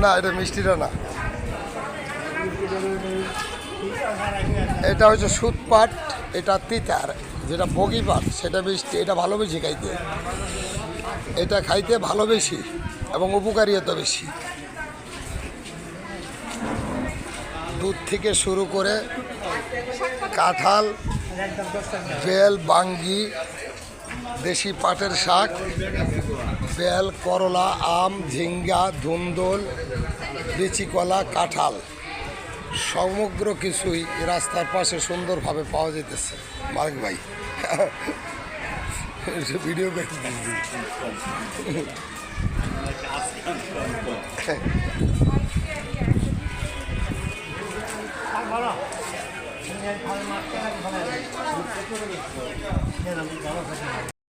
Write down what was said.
না, এটা মিষ্টিটা না, এটা হচ্ছে সুদ পাট, এটা তিতার। যেটা বগি পাট সেটা মিষ্টি, এটা ভালো বেশি খাইতে, এটা খাইতে ভালো বেশি এবং উপকারিতা বেশি। দুধ থেকে শুরু করে কাঁঠাল, বেল, বাঙ্গি, দেশি পাটের শাক, বেল, করলা, আম, ঝিঙ্গা, ধুন্দল, লিচি, কলা, কাঁঠাল সমগ্র কিছুই রাস্তার পাশে সুন্দরভাবে পাওয়া যেতেছে। মালিক ভাই ভিডিও ভালো